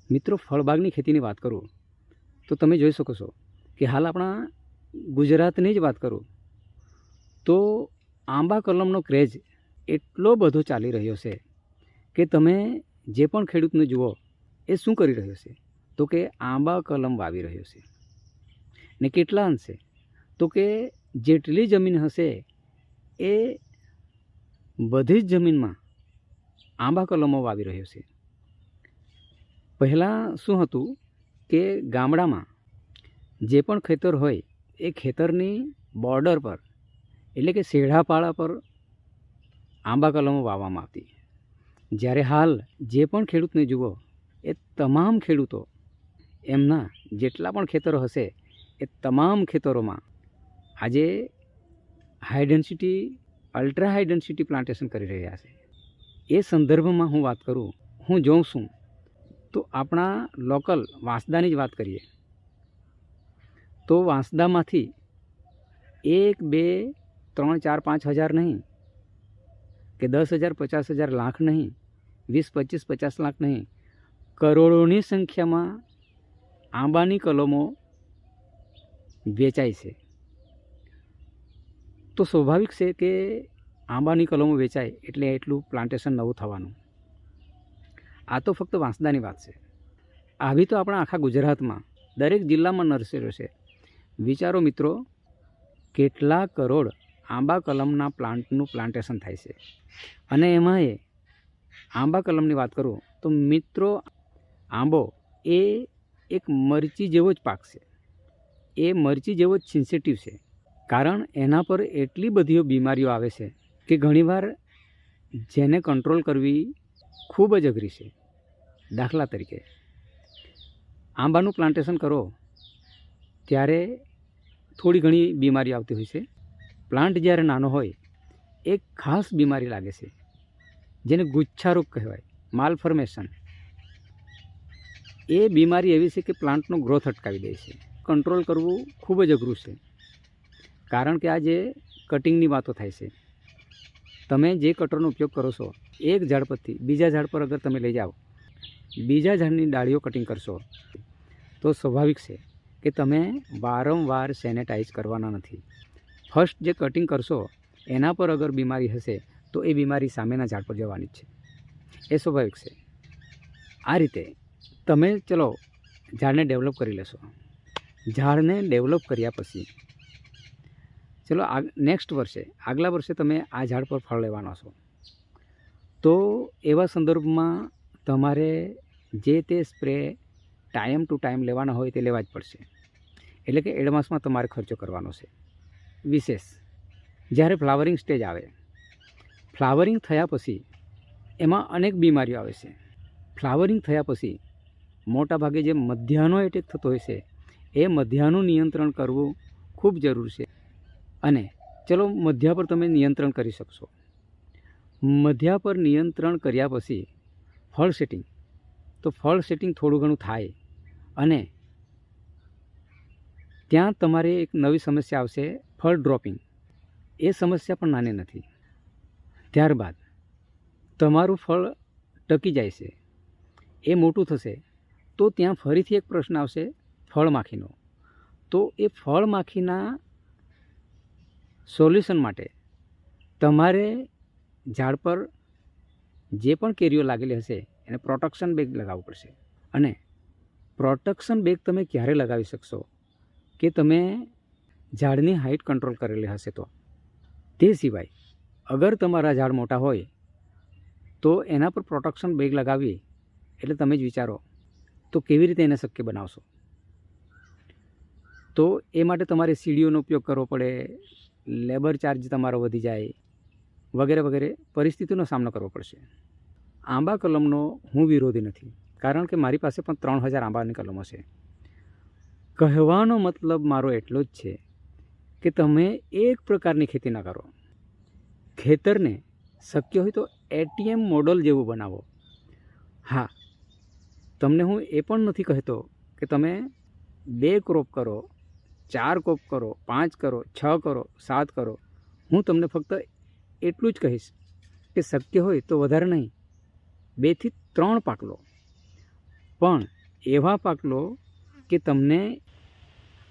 મિત્રો, ફળબાગની ખેતીની વાત કરું તો તમે જોઈ શકો છો કે હાલ આપણા ગુજરાતની જ વાત કરું તો આંબા કલમનો ક્રેઝ એટલો બધો ચાલી રહ્યો છે કે તમે જે પણ ખેડૂતને જુઓ એ શું કરી રહ્યો છે તો કે આંબા કલમ વાવી રહ્યો છે. ને કેટલા અંશે તો કે જેટલી જમીન હશે એ બધી જ જમીનમાં આંબા કલમો વાવી રહ્યો છે. પહેલાં શું હતું કે ગામડામાં જે પણ ખેતર હોય એ ખેતરની બોર્ડર પર એટલે કે શેઢાપાળા પર આંબા કલમો વાવવામાં આવતી. જ્યારે હાલ જે પણ ખેડૂતને જુઓ એ તમામ ખેડૂતો એમના જેટલા પણ ખેતરો હશે એ તમામ ખેતરોમાં આજે high density ultra high density plantation કરી રહ્યા છે. એ સંદર્ભમાં હું વાત કરું, હું જોઉં છું તો આપણા લોકલ વાંસદાની જ વાત કરીએ તો વાંસદામાંથી 1, 2, 3, 4, 5 હજાર નહીં કે 10,000, 50,000, લાખ નહીં, 20, 25, 50 લાખ નહીં, કરોડોની સંખ્યામાં આંબાની કલમો વેચાય છે. તો સ્વાભાવિક છે કે આંબાની કલમો વેચાય એટલે એટલું પ્લાન્ટેશન નવું થવાનું. આ તો ફક્ત વાંસદાની વાત છે. આવી તો આપણા આખા ગુજરાતમાં દરેક જિલ્લામાં નર્સરીઓ છે. વિચારો મિત્રો, કેટલા કરોડ આંબા કલમના પ્લાન્ટનું પ્લાન્ટેશન થાય છે. અને એમાં એ આંબા કલમની વાત કરું તો મિત્રો, આંબો એ એક મરચી જેવો જ પાક છે. એ મરચી જેવો જ સેન્સિટિવ છે. કારણ એના પર એટલી બધી બીમારીઓ આવે છે કે ઘણીવાર જેને કંટ્રોલ કરવી ખૂબ જ અઘરી છે. દાખલા તરીકે આંબાનું પ્લાન્ટેશન કરો ત્યારે થોડી ઘણી બીમારી આવતી હોય છે. પ્લાન્ટ જ્યારે નાનો હોય એક ખાસ બીમારી લાગે છે જેને ગુચ્છારોગ કહેવાય, માલફોર્મેશન. એ બીમારી એવી છે કે પ્લાન્ટનો ગ્રોથ અટકાવી દે છે. કંટ્રોલ કરવું ખૂબ જ અઘરું છે. કારણ કે આ જે કટિંગની વાતો થાય છે, તમે જે કટરનો ઉપયોગ કરો છો એક ઝાડ પરથી બીજા ઝાડ પર અગર તમે લઈ જાઓ, બીજા ઝાડની ડાળીઓ કટિંગ કરશો તો સ્વાભાવિક છે કે તમે વારંવાર સેનેટાઈઝ કરવાના નથી. ફર્સ્ટ જે કટિંગ કરશો એના પર અગર બીમારી હશે તો એ બીમારી સામેના ઝાડ પર જવાની જ છે. એ સ્વાભાવિક છે. આ રીતે તમે ચલો ઝાડને ડેવલપ કરી લેશો. ઝાડને ડેવલપ કર્યા પછી ચલો નેક્સ્ટ વર્ષે, આગલા વર્ષે તમે આ ઝાડ પર ફળ લેવાના છો. તો એવા સંદર્ભમાં તમારે જે તે સ્પ્રે ટાઈમ ટુ ટાઈમ લેવાના હોય તે લેવા જ પડશે. એટલે કે એડવાન્સમાં તમારે ખર્ચો કરવાનો છે. વિશેષ જ્યારે ફ્લાવરિંગ સ્ટેજ આવે, ફ્લાવરિંગ થયા પછી એમાં અનેક બીમારીઓ આવે છે. ફ્લાવરિંગ થયા પછી મોટાભાગે જે મધ્યાનો એટેક થતો હોય છે એ મધ્યાનું નિયંત્રણ કરવું ખૂબ જરૂર છે. અને ચલો મધ્યા પર તમે નિયંત્રણ કરી શકશો. મધ્યા પર નિયંત્રણ કર્યા પછી ફળ સેટિંગ, તો ફળ સેટિંગ થોડું ઘણું થાય અને ત્યાં તમારે એક નવી સમસ્યા આવશે, ફળ ડ્રોપિંગ. એ સમસ્યા પણ નાની નથી. ત્યારબાદ તમારું ફળ ટકી જાય છે, એ મોટું થશે તો ત્યાં ફરીથી એક પ્રશ્ન આવશે ફળ માખીનો. તો એ ફળ માખીના સોલ્યુશન માટે તમારે ઝાડ પર જે પણ કેરીઓ લાગેલી હશે એને પ્રોટેક્શન બેગ લગાવવું પડશે. અને પ્રોટેક્શન બેગ તમે ક્યારે લગાવી શકશો કે તમે ઝાડની હાઇટ કંટ્રોલ કરેલી હશે તો. તે સિવાય અગર તમારા ઝાડ મોટા હોય તો એના પર પ્રોટેક્શન બેગ લગાવી એટલે તમે જ વિચારો તો કેવી રીતે એને શક્ય બનાવશો. તો એ માટે તમારે સીડીઓનો ઉપયોગ કરવો પડે, લેબર ચાર્જ તમારો વધી જાય, વગેરે વગેરે પરિસ્થિતિનો સામનો કરવો પડશે. આંબા કલમનો હું વિરોધી નથી, કારણ કે મારી પાસે પણ 3,000 આંબાની કલમો છે. કહેવાનો મતલબ મારો એટલો જ છે કે તમે એક પ્રકારની ખેતી ના કરો. ખેતરને શક્ય હોય તો ATM મોડલ જેવું બનાવો. હા, તમને હું એ પણ નથી કહેતો કે તમે 2 ક્રોપ કરો, 4 ક્રોપ કરો, 5 કરો, 6 કરો, 7 કરો. હું તમને ફક્ત એટલું જ કહીશ કે શક્ય હોય તો વધારે નહીં, 2 થી 3 પાક લો. પણ એવા પાક લો કે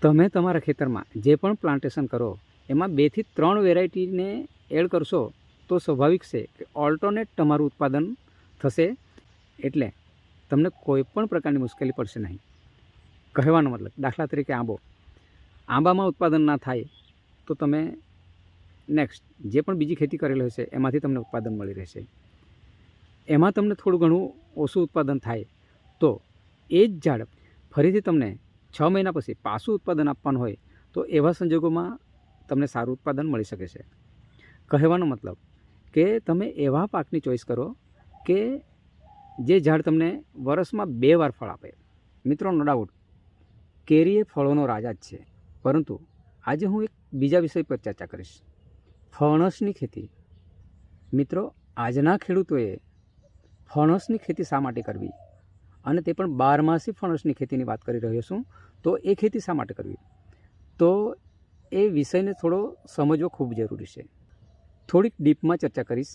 તમે તમારા ખેતરમાં જે પણ પ્લાન્ટેશન કરો એમાં 2 થી 3 વેરાયટીને એડ કરશો તો સ્વાભાવિક છે કે ઓલ્ટરનેટ તમારું ઉત્પાદન થશે, એટલે તમને કોઈ પણ પ્રકારની મુશ્કેલી પડશે નહીં. કહેવાનો મતલબ, દાખલા તરીકે આંબામાં ઉત્પાદન ના થાય તો તમે નેક્સ્ટ જે પણ બીજી ખેતી કરેલી હશે એમાંથી તમને ઉત્પાદન મળી રહેશે. એમાં તમને થોડું ઘણું ઓછું ઉત્પાદન થાય તો એ જ ઝાડ ફરીથી તમને 6 મહિના પછી પાછું ઉત્પાદન આપવાનું હોય તો એવા સંજોગોમાં તમને સારું ઉત્પાદન મળી શકે છે. કહેવાનો મતલબ કે તમે એવા પાકની ચોઈસ કરો કે જે ઝાડ તમને વર્ષમાં 2 વાર ફળ આપે. મિત્રો, નો ડાઉટ કેરી એ ફળોનો રાજા જ છે, પરંતુ આજે હું એક બીજા વિષય પર ચર્ચા કરીશ, ફણસની ખેતી. મિત્રો, આજના ખેડૂતોએ ફણસની ખેતી શા માટે કરવી, અને તે પણ 12માસી ફણસની ખેતીની વાત કરી રહ્યો છું, તો એ ખેતી શા માટે કરવી, તો એ વિષયને થોડો સમજવો ખૂબ જરૂરી છે. થોડીક ડીપમાં ચર્ચા કરીશ.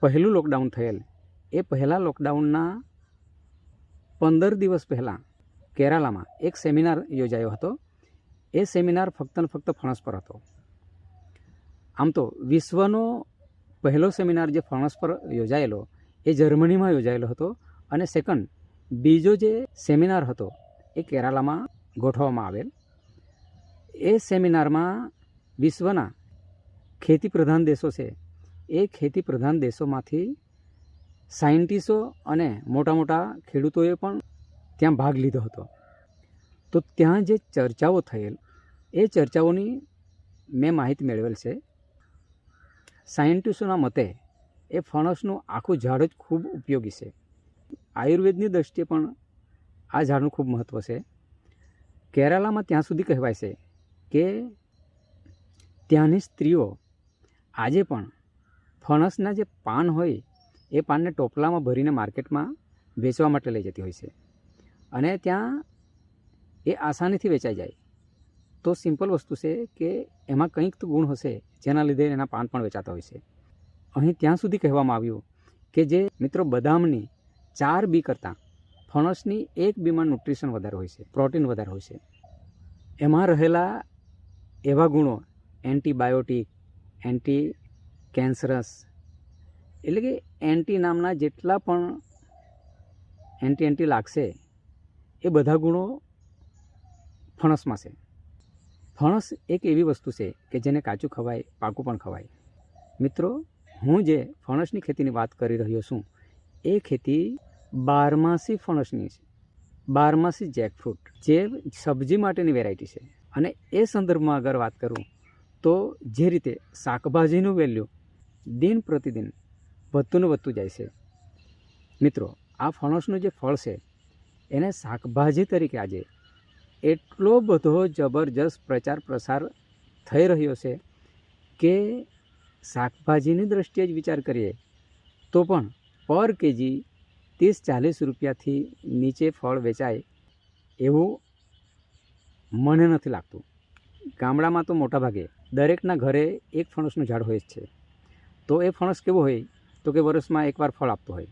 પહેલું લોકડાઉન થયેલ એ પહેલાં લોકડાઉનના 15 દિવસ પહેલાં કેરાલામાં એક સેમિનાર યોજાયો હતો. એ સેમિનાર ફક્ત ને ફક્ત ફણસ પર હતો. આમ તો વિશ્વનો પહેલો સેમિનાર જે ફણસ પર યોજાયેલો એ જર્મનીમાં યોજાયેલો હતો, અને બીજો જે સેમિનાર હતો એ કેરાલામાં ગોઠવવામાં આવેલ. એ સેમિનારમાં વિશ્વના ખેતી પ્રધાન દેશો છે એ ખેતી પ્રધાન દેશોમાંથી સાયન્ટિસ્ટો અને મોટા મોટા ખેડૂતોએ પણ ત્યાં ભાગ લીધો હતો. તો ત્યાં જે ચર્ચાઓ થયેલ એ ચર્ચાઓની મેં માહિતી મેળવેલ છે. સાયન્ટિસ્ટોના મતે એ ફણસનું આખું ઝાડ જ ખૂબ ઉપયોગી છે. આયુર્વેદની દૃષ્ટિએ પણ આ ઝાડનું ખૂબ મહત્ત્વ છે. કેરાલામાં ત્યાં સુધી કહેવાય છે કે ત્યાંની સ્ત્રીઓ આજે પણ ફણસના જે પાન હોય એ પાનને ટોપલામાં ભરીને માર્કેટમાં વેચવા માટે લઈ જતી હોય છે, અને ત્યાં એ આસાનીથી વેચાઈ જાય. તો સિમ્પલ વસ્તુ છે કે એમાં કંઈક તો ગુણ હશે જેના લીધે એના પાન પણ વેચાતા હોય છે. અહીં ત્યાં સુધી કહેવામાં આવ્યું કે જે મિત્રો બદામની 4 બી કરતાં ફણસની 1 બીમાં ન્યુટ્રિશન વધારે હોય છે, પ્રોટીન વધારે હોય છે. એમાં રહેલા એવા ગુણો એન્ટીબાયોટિક, એન્ટી કેન્સરસ, એટલે કે એન્ટી નામના જેટલા પણ એન્ટી લાગશે એ બધા ગુણો ફણસમાં છે. ફણસ એક એવી વસ્તુ છે કે જેને કાચું ખવાય, પાકું પણ ખવાય. મિત્રો, હું જે ફણસની ખેતીની વાત કરી રહ્યો છું એ ખેતી 12માસી ફણસની છે, 12માસી જેકફ્રૂટ, જે સબ્જી માટેની વેરાયટી છે. અને એ સંદર્ભમાં અગર વાત કરું તો જે રીતે શાકભાજીનું વેલ્યુ દિન પ્રતિદિન વધતું ને વધતું જાય છે. મિત્રો, આ ફણસનું જે ફળ છે એને શાકભાજી તરીકે આજે એટલો બધો જબરજસ્ત પ્રચાર પ્રસાર થઈ રહ્યો છે કે શાકભાજીની દ્રષ્ટિએ જ વિચાર કરીએ તો પણ પર કેજી 30-40 રૂપિયાથી નીચે ફળ વેચાય એવું મને નથી લાગતું. ગામડામાં તો મોટાભાગે દરેકના ઘરે એક ફણસનું ઝાડ હોય જ છે. તો એ ફણસ કેવો હોય તો કે વર્ષમાં એકવાર ફળ આપતો હોય,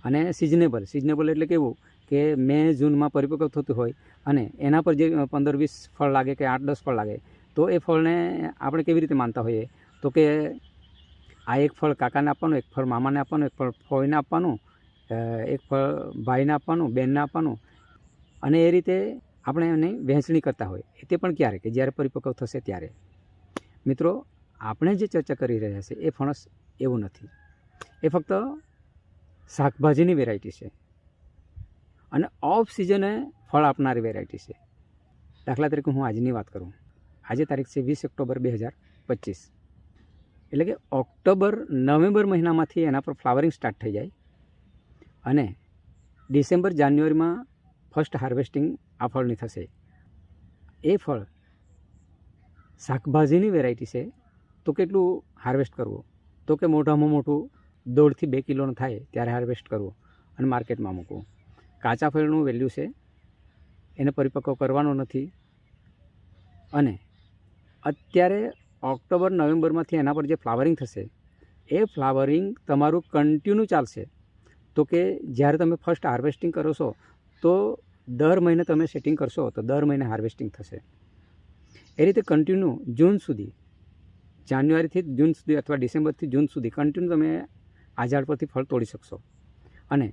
અને સિઝનેબલ એટલે કેવું કે મે જૂનમાં પરિપક્વ થતું હોય, અને એના પર જે 15-20 ફળ લાગે કે 8-10 ફળ લાગે તો એ ફળને આપણે કેવી રીતે માનતા હોઈએ તો કે આ એક ફળ કાકાને આપવાનું, એક ફળ મામાને આપવાનું, એક ફળ ફોઈને આપવાનું, એક ફળ ભાઈને આપવાનું, બેનને આપવાનું, અને એ રીતે આપણે એની વહેંચણી કરતા હોય. તે પણ ક્યારે કે જ્યારે પરિપક્વ થશે ત્યારે. મિત્રો, આપણે જે ચર્ચા કરી રહ્યા છીએ એ ફણસ એવું નથી. એ ફક્ત શાકભાજીની વેરાયટી છે અને ઓફ સિઝને ફળ આપનારી વેરાયટી છે. દાખલા તરીકે હું આજની વાત કરું, આજે તારીખ છે 20 ઓક્ટોબર 2025, એટલે કે નવેમ્બર મહિનામાંથી એના પર ફ્લાવરિંગ સ્ટાર્ટ થઈ જાય, અને ડિસેમ્બર જાન્યુઆરીમાં ફર્સ્ટ હાર્વેસ્ટિંગ આ ફળની થશે. એ ફળ શાકભાજીની વેરાયટી છે તો કેટલું હાર્વેસ્ટ કરવું, તો કે મોટામાં મોટું 1.5 થી 2 કિલોનું થાય ત્યારે હાર્વેસ્ટ કરવું અને માર્કેટમાં મૂકવું. કાચા ફળનું વેલ્યુ છે, એને પરિપક્વ કરવાનો નથી. અને અત્યારે ઓક્ટોબર નવેમ્બરમાંથી એના પર જે ફ્લાવરિંગ થશે એ ફ્લાવરિંગ તમારું કન્ટિન્યુ ચાલશે. તો કે જ્યારે તમે ફર્સ્ટ હાર્વેસ્ટિંગ કરો છો તો દર મહિને તમે સેટિંગ કરશો તો દર મહિને હાર્વેસ્ટિંગ થશે. એ રીતે કન્ટિન્યુ જૂન સુધી, જાન્યુઆરીથી જૂન સુધી અથવા ડિસેમ્બરથી જૂન સુધી કન્ટિન્યુ તમે આ ઝાડ પરથી ફળ તોડી શકશો. અને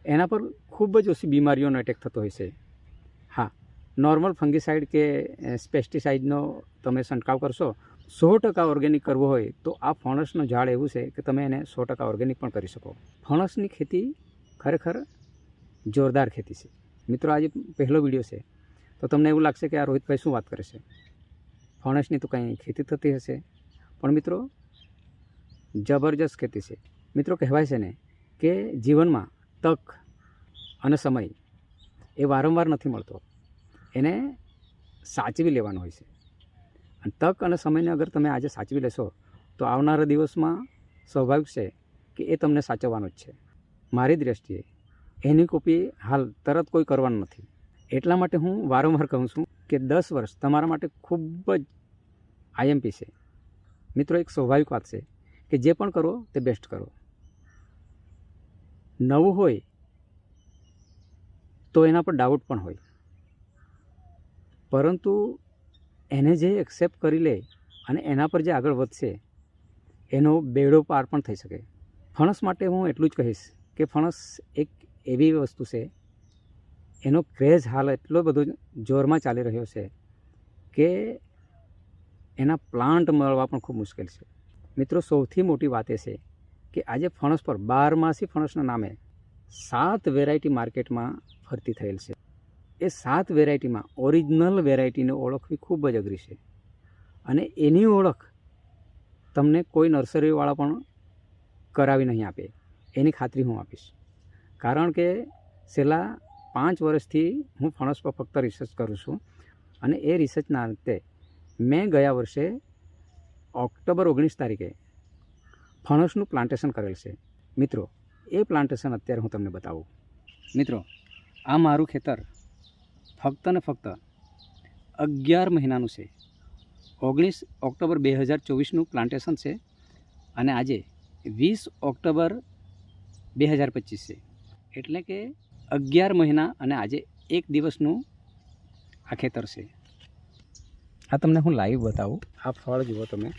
એના પર ખૂબ જ ઓછી બીમારીઓનો એટેક થતો હોય છે. હા, નોર્મલ ફંગીસાઇડ કે પેસ્ટિસાઇડનો તમે છંટકાવ કરશો, 100% ઓર્ગેનિક કરવો હોય તો આ ફણસનું ઝાડ એવું છે કે તમે એને 100% ઓર્ગેનિક પણ કરી શકો. ફણસની ખેતી ખરેખર જોરદાર ખેતી છે. મિત્રો, આજે પહેલો વિડીયો છે તો તમને એવું લાગશે કે આ રોહિતભાઈ શું વાત કરે છે, ફણસની તો કંઈ ખેતી થતી હશે. પણ મિત્રો, જબરજસ્ત ખેતી છે. મિત્રો, કહેવાય છે ને કે જીવનમાં તક અને સમય એ વારંવાર નથી મળતો, એને સાચવી લેવાનો હોય છે. અને તક અને સમયને અગર તમે આજે સાચવી લેશો તો આવનારા દિવસમાં સ્વાભાવિક છે કે એ તમને સાચવવાનો જ છે. મારી દૃષ્ટિએ એની કોપી હાલ તરત કોઈ કરવાનું નથી. એટલા માટે હું વારંવાર કહું છું કે 10 વર્ષ તમારા માટે ખૂબ જ આઈએમપી છે. મિત્રો, એક સ્વાભાવિક વાત છે કે જે પણ કરો તે બેસ્ટ કરો. નવું હોય તો એના પર ડાઉટ પણ હોય, પરંતુ એને જે એક્સેપ્ટ કરી લે અને એના પર જે આગળ વધશે એનો બેડો પાર પણ થઈ શકે. ફણસ માટે હું એટલું જ કહીશ કે ફણસ એક એવી વસ્તુ છે, એનો ક્રેઝ હાલ એટલો બધો જોરમાં ચાલી રહ્યો છે કે એના પ્લાન્ટ મળવા પણ ખૂબ મુશ્કેલ છે. મિત્રો, સૌથી મોટી વાત એ છે કે આજે ફણસ પર 12માસી ફણસના નામે 7 વેરાયટી માર્કેટમાં ફરતી થયેલ છે. એ 7 વેરાયટીમાં ઓરિજિનલ વેરાયટીને ઓળખવી ખૂબ જ અઘરી છે. અને એની ઓળખ તમને કોઈ નર્સરીવાળા પણ કરાવી નહીં આપે, એની ખાતરી હું આપીશ. કારણ કે છેલ્લા 5 વર્ષથી હું ફણસ પર ફક્ત રિસર્ચ કરું છું. અને એ રિસર્ચના અંતે મેં ગયા વર્ષે ઓક્ટોબર 19 તારીખે ફણસનું પ્લાન્ટેશન કરેલ છે. મિત્રો, એ પ્લાન્ટેશન અત્યારે હું તમને બતાવું. મિત્રો, આ મારું ખેતર ફક્ત ને ફક્ત 11 મહિનાનું છે. 19 ઓક્ટોબર 2024નું પ્લાન્ટેશન છે અને આજે 20 ઓક્ટોબર 2025 છે. એટલે કે 11 મહિના અને આજે 1 દિવસનું આ ખેતર છે. આ તમને હું લાઈવ બતાવું. આ ફળ જુઓ તમે.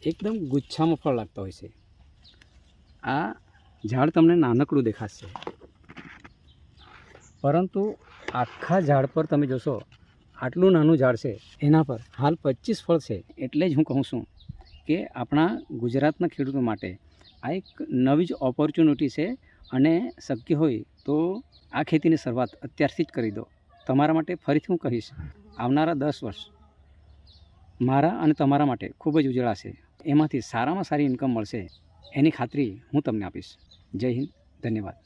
એકદમ ગુચ્છામાં ફળ લાગતા હોય છે. આ ઝાડ તમને નાનકડું દેખાશે, પરંતુ આખા ઝાડ પર તમે જોશો આટલું નાનું ઝાડ છે, એના પર હાલ 25 ફળ છે. એટલે જ હું કહું છું કે આપણા ગુજરાતના ખેડૂતો માટે આ એક નવી જ ઓપોર્ચ્યુનિટી છે. અને શક્ય હોય તો આ ખેતીની શરૂઆત અત્યારથી જ કરી દો. તમારા માટે ફરીથી હું કહીશ, આવનારા 10 વર્ષ મારા અને તમારા માટે ખૂબ જ ઉજળા છે. એમાંથી સારામાં સારી ઇન્કમ મળશે એની ખાતરી હું તમને આપીશ. જય હિન્દ, ધન્યવાદ.